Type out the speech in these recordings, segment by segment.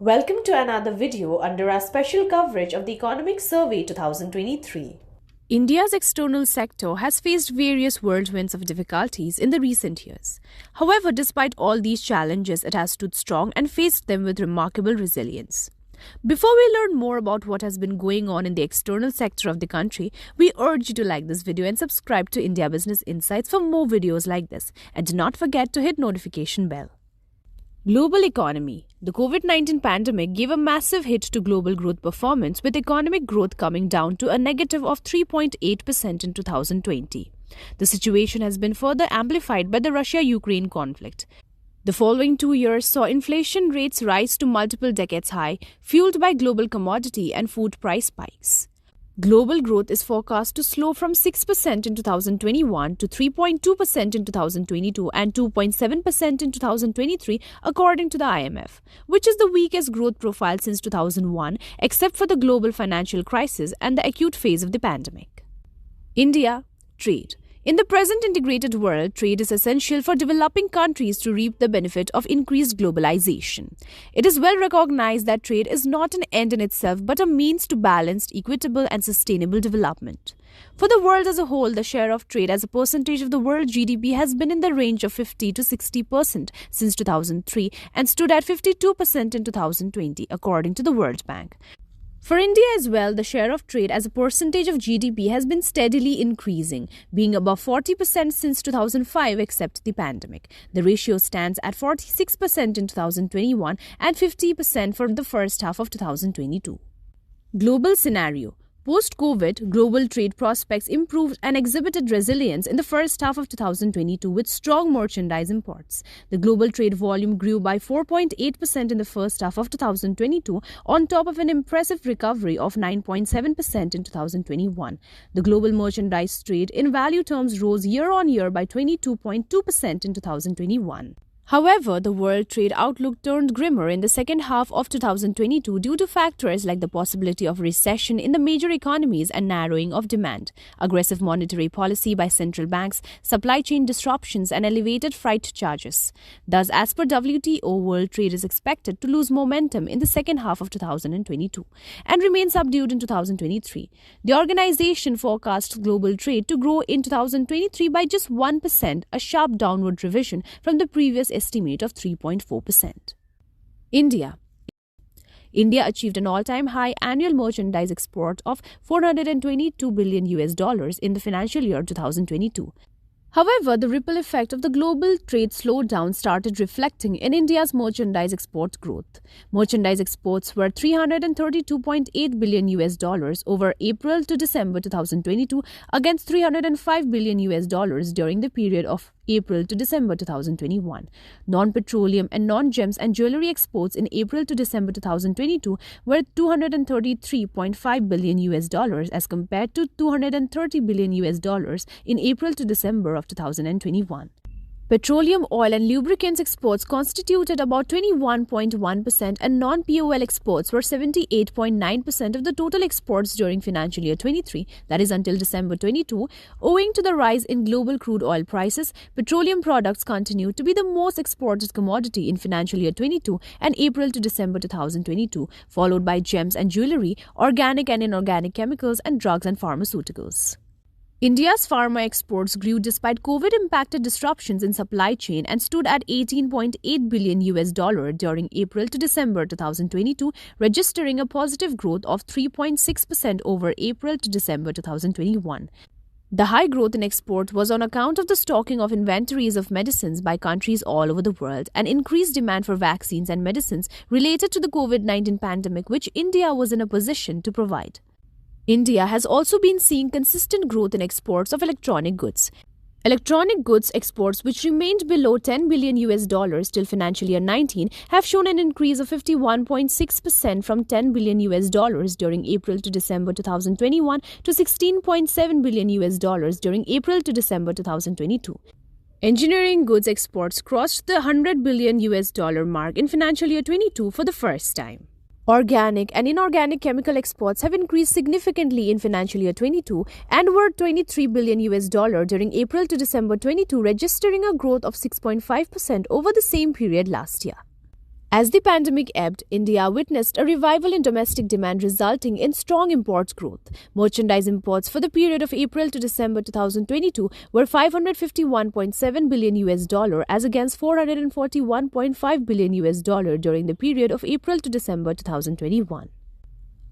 Welcome to another video under our special coverage of the Economic Survey 2023. India's external sector has faced various whirlwinds of difficulties in the recent years. However, despite all these challenges, it has stood strong and faced them with remarkable resilience. Before we learn more about what has been going on in the external sector of the country, we urge you to like this video and subscribe to India Business Insights for more videos like this. And do not forget to hit notification bell. Global economy. The COVID-19 pandemic gave a massive hit to global growth performance, with economic growth coming down to a negative of 3.8% in 2020. The situation has been further amplified by the Russia-Ukraine conflict. The following 2 years saw inflation rates rise to multiple decades high, fueled by global commodity and food price spikes. Global growth is forecast to slow from 6% in 2021 to 3.2% in 2022 and 2.7% in 2023, according to the IMF, which is the weakest growth profile since 2001, except for the global financial crisis and the acute phase of the pandemic. India, trade. In the present integrated world, trade is essential for developing countries to reap the benefit of increased globalization. It is well recognized that trade is not an end in itself but a means to balanced, equitable and sustainable development. For the world as a whole, the share of trade as a percentage of the world GDP has been in the range of 50 to 60% since 2003 and stood at 52% in 2020, according to the World Bank. For India as well, the share of trade as a percentage of GDP has been steadily increasing, being above 40% since 2005 except the pandemic. The ratio stands at 46% in 2021 and 50% for the first half of 2022. Global scenario. Post-COVID, global trade prospects improved and exhibited resilience in the first half of 2022 with strong merchandise imports. The global trade volume grew by 4.8% in the first half of 2022 on top of an impressive recovery of 9.7% in 2021. The global merchandise trade in value terms rose year-on-year by 22.2% in 2021. However, the world trade outlook turned grimmer in the second half of 2022 due to factors like the possibility of recession in the major economies and narrowing of demand, aggressive monetary policy by central banks, supply chain disruptions and elevated freight charges. Thus, as per WTO, world trade is expected to lose momentum in the second half of 2022 and remain subdued in 2023. The organization forecasts global trade to grow in 2023 by just 1%, a sharp downward revision from the previous estimate of 3.4%. India achieved an all-time high annual merchandise export of $422 billion in the financial year 2022. However, the ripple effect of the global trade slowdown started reflecting in India's merchandise export growth. Merchandise exports were $332.8 billion over April to December 2022 against $305 billion during the period of April to December 2021. Non-petroleum and non-gems and jewelry exports in April to December 2022 were $233.5 billion as compared to $230 billion in April to December of 2021. Petroleum, oil and lubricants exports constituted about 21.1% and non-POL exports were 78.9% of the total exports during financial year 23, that is until December 22. Owing to the rise in global crude oil prices, petroleum products continued to be the most exported commodity in financial year 22 and April to December 2022, followed by gems and jewelry, organic and inorganic chemicals and drugs and pharmaceuticals. India's pharma exports grew despite COVID-impacted disruptions in supply chain and stood at $18.8 billion during April to December 2022, registering a positive growth of 3.6% over April to December 2021. The high growth in export was on account of the stocking of inventories of medicines by countries all over the world and increased demand for vaccines and medicines related to the COVID-19 pandemic, which India was in a position to provide. India has also been seeing consistent growth in exports of electronic goods. Electronic goods exports, which remained below $10 billion till financial year 19, have shown an increase of 51.6% from $10 billion during April to December 2021 to $16.7 billion during April to December 2022. Engineering goods exports crossed the $100 billion mark in financial year 22 for the first time. Organic and inorganic chemical exports have increased significantly in financial year 22 and were $23 billion during April to December 22, registering a growth of 6.5% over the same period last year. As the pandemic ebbed, India witnessed a revival in domestic demand resulting in strong imports growth. Merchandise imports for the period of April to December 2022 were $551.7 billion as against $441.5 billion during the period of April to December 2021.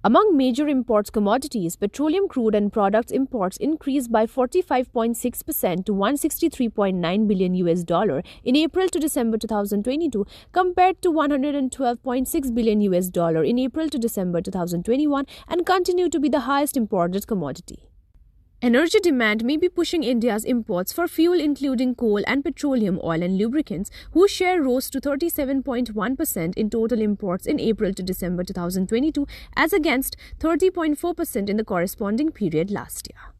Among major imports commodities, petroleum crude and products imports increased by 45.6% to $163.9 billion in April to December 2022 compared to $112.6 billion in April to December 2021 and continue to be the highest imported commodity. Energy demand may be pushing India's imports for fuel including coal and petroleum oil and lubricants, whose share rose to 37.1% in total imports in April to December 2022 as against 30.4% in the corresponding period last year.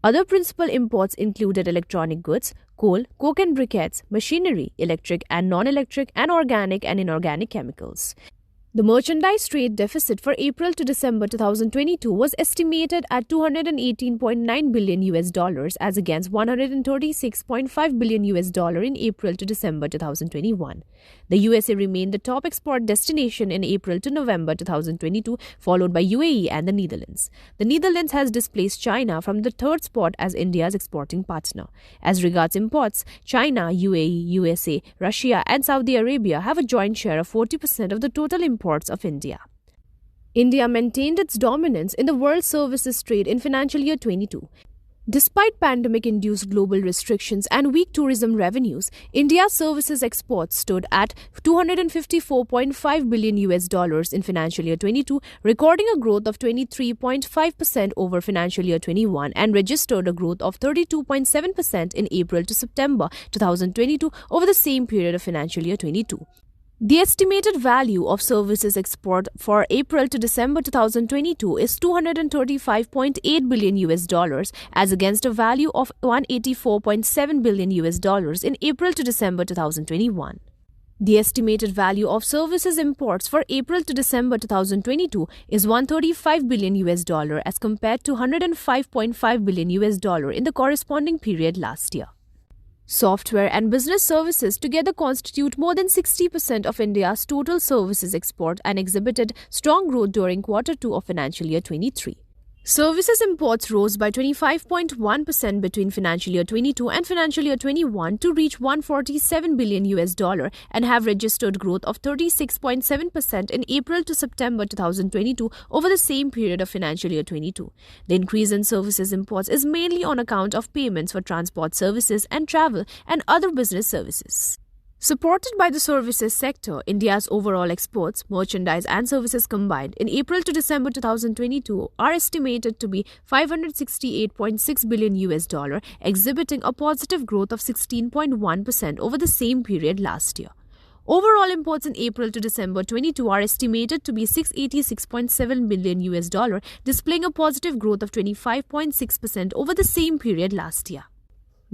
Other principal imports included electronic goods, coal, coke and briquettes, machinery, electric and non-electric and organic and inorganic chemicals. The merchandise trade deficit for April to December 2022 was estimated at $218.9 billion as against $136.5 billion in April to December 2021. The USA remained the top export destination in April to November 2022, followed by UAE and the Netherlands. The Netherlands has displaced China from the third spot as India's exporting partner. As regards imports, China, UAE, USA, Russia and Saudi Arabia have a joint share of 40% of the total imports of India. India maintained its dominance in the world services trade in financial year 22. Despite pandemic-induced global restrictions and weak tourism revenues, India's services exports stood at $254.5 billion in financial year 22, recording a growth of 23.5% over financial year 21 and registered a growth of 32.7% in April to September 2022 over the same period of financial year 22. The estimated value of services export for April to December 2022 is $235.8 billion as against a value of $184.7 billion in April to December 2021. The estimated value of services imports for April to December 2022 is $135 billion as compared to $105.5 billion in the corresponding period last year. Software and business services together constitute more than 60% of India's total services export and exhibited strong growth during Q2 of financial year 23. Services imports rose by 25.1% between financial year 22 and financial year 21 to reach $147 billion and have registered growth of 36.7% in April to September 2022 over the same period of financial year 22. The increase in services imports is mainly on account of payments for transport services and travel and other business services. Supported by the services sector, India's overall exports, merchandise and services combined in April to December 2022 are estimated to be $568.6 billion, exhibiting a positive growth of 16.1% over the same period last year. Overall imports in April to December 22 are estimated to be $686.7 billion, displaying a positive growth of 25.6% over the same period last year.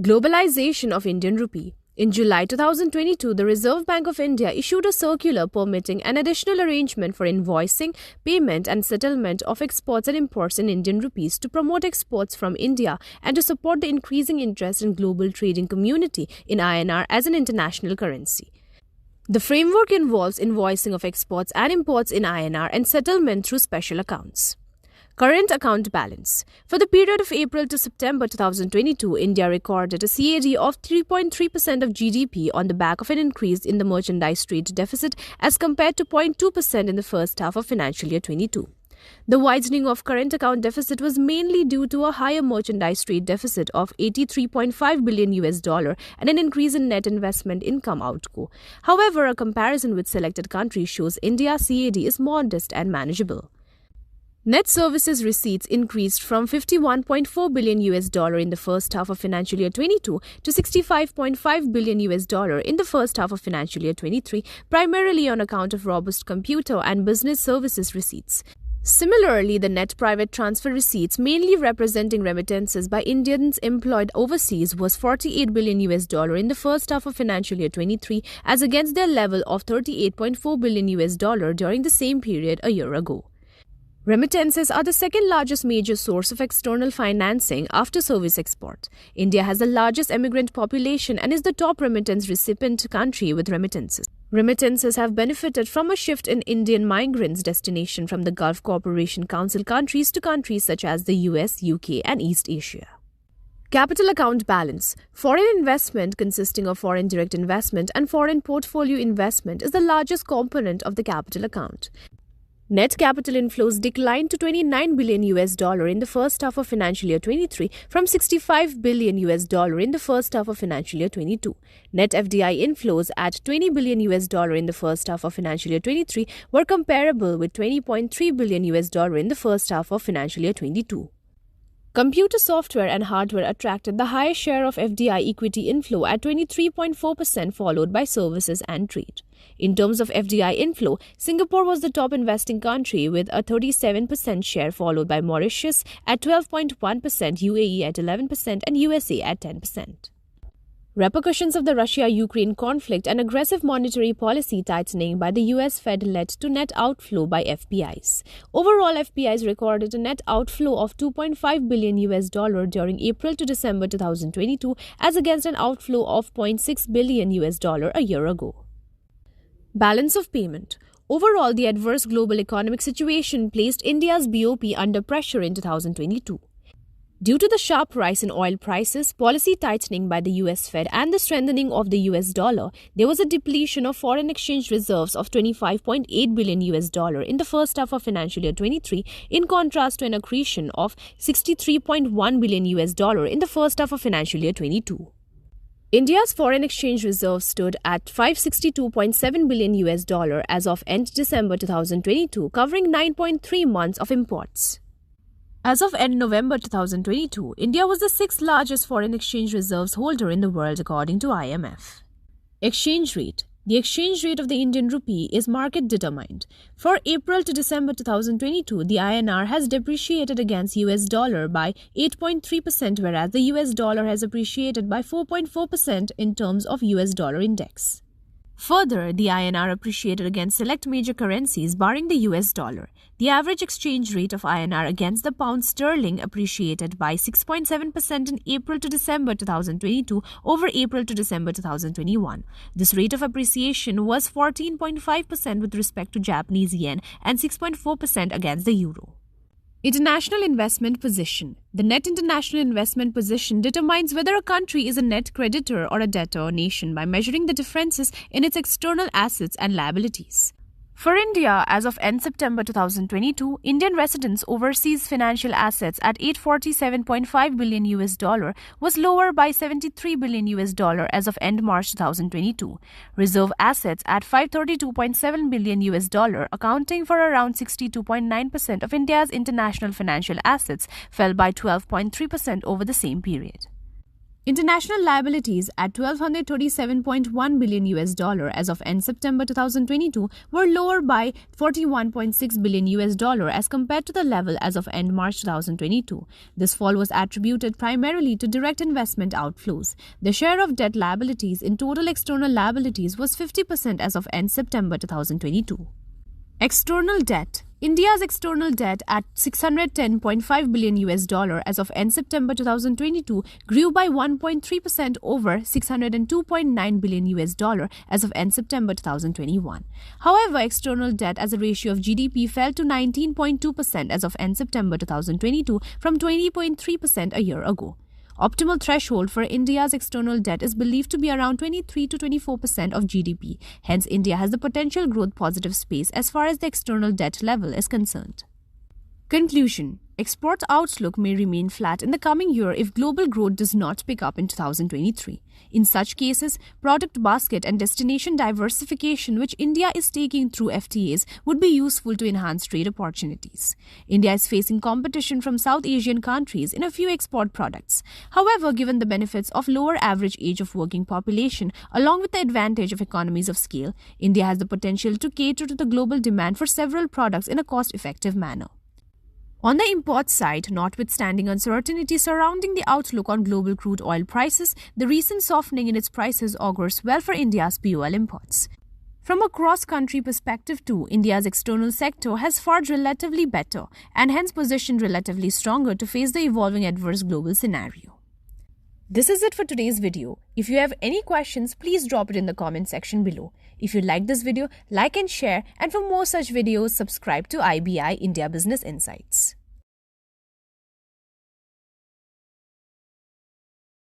Globalization of Indian rupee. In July 2022, the Reserve Bank of India issued a circular permitting an additional arrangement for invoicing, payment and settlement of exports and imports in Indian rupees to promote exports from India and to support the increasing interest in global trading community in INR as an international currency. The framework involves invoicing of exports and imports in INR and settlement through special accounts. Current account balance. For the period of April to September 2022, India recorded a CAD of 3.3% of GDP on the back of an increase in the merchandise trade deficit as compared to 0.2% in the first half of financial year 22. The widening of current account deficit was mainly due to a higher merchandise trade deficit of $83.5 billion and an increase in net investment income outgo. However, a comparison with selected countries shows India's CAD is modest and manageable. Net services receipts increased from $51.4 billion in the first half of financial year 22 to $65.5 billion in the first half of financial year 23, primarily on account of robust computer and business services receipts. Similarly, the net private transfer receipts, mainly representing remittances by Indians employed overseas, was $48 billion in the first half of financial year 23 as against their level of $38.4 billion during the same period a year ago. Remittances are the second largest major source of external financing after service export. India has the largest immigrant population and is the top remittance recipient country with remittances. Remittances have benefited from a shift in Indian migrants' destination from the Gulf Cooperation Council countries to countries such as the US, UK, and East Asia. Capital account balance. Foreign investment, consisting of foreign direct investment and foreign portfolio investment, is the largest component of the capital account. Net capital inflows declined to $29 billion in the first half of financial year 23 from $65 billion in the first half of financial year 22. Net FDI inflows at $20 billion in the first half of financial year 23 were comparable with $20.3 billion in the first half of financial year 22. Computer software and hardware attracted the highest share of FDI equity inflow at 23.4%, followed by services and trade. In terms of FDI inflow, Singapore was the top investing country with a 37% share, followed by Mauritius at 12.1%, UAE at 11%, and USA at 10%. Repercussions of the Russia-Ukraine conflict and aggressive monetary policy tightening by the US Fed led to net outflow by FPIs. Overall, FPIs recorded a net outflow of $2.5 billion during April to December 2022, as against an outflow of $0.6 billion a year ago. Balance of payment. Overall, the adverse global economic situation placed India's BOP under pressure in 2022. Due to the sharp rise in oil prices, policy tightening by the US Fed, and the strengthening of the US dollar, there was a depletion of foreign exchange reserves of $25.8 billion in the first half of financial year 23, in contrast to an accretion of $63.1 billion in the first half of financial year 22. India's foreign exchange reserves stood at $562.7 billion as of end December 2022, covering 9.3 months of imports. As of end November 2022, India was the sixth largest foreign exchange reserves holder in the world according to IMF. Exchange rate. The exchange rate of the Indian rupee is market determined. For April to December 2022, the INR has depreciated against US dollar by 8.3%, whereas the US dollar has appreciated by 4.4% in terms of US dollar index. Further, the INR appreciated against select major currencies barring the US dollar. The average exchange rate of INR against the pound sterling appreciated by 6.7% in April to December 2022 over April to December 2021. This rate of appreciation was 14.5% with respect to Japanese yen and 6.4% against the euro. International investment position. The net international investment position determines whether a country is a net creditor or a debtor nation by measuring the differences in its external assets and liabilities. For India, as of end September 2022, Indian residents' overseas financial assets at $847.5 billion was lower by $73 billion as of end March 2022. Reserve assets at $532.7 billion, accounting for around 62.9% of India's international financial assets, fell by 12.3% over the same period. International liabilities at $1,237.1 billion as of end September 2022 were lower by $41.6 billion as compared to the level as of end March 2022. This fall was attributed primarily to direct investment outflows. The share of debt liabilities in total external liabilities was 50% as of end September 2022. External debt. India's external debt at $610.5 billion as of end September 2022 grew by 1.3% over $602.9 billion as of end September 2021. However, external debt as a ratio of GDP fell to 19.2% as of end September 2022 from 20.3% a year ago. Optimal threshold for India's external debt is believed to be around 23 to 24% of GDP. Hence, India has the potential growth positive space as far as the external debt level is concerned. Conclusion. Export outlook may remain flat in the coming year if global growth does not pick up in 2023. In such cases, product basket and destination diversification, which India is taking through FTAs, would be useful to enhance trade opportunities. India is facing competition from South Asian countries in a few export products. However, given the benefits of lower average age of working population, along with the advantage of economies of scale, India has the potential to cater to the global demand for several products in a cost-effective manner. On the import side, notwithstanding uncertainty surrounding the outlook on global crude oil prices, the recent softening in its prices augurs well for India's POL imports. From a cross-country perspective too, India's external sector has fared relatively better and hence positioned relatively stronger to face the evolving adverse global scenario. This is it for today's video. If you have any questions, please drop it in the comment section below. If you like this video, like and share, and for more such videos, subscribe to IBI India Business Insights.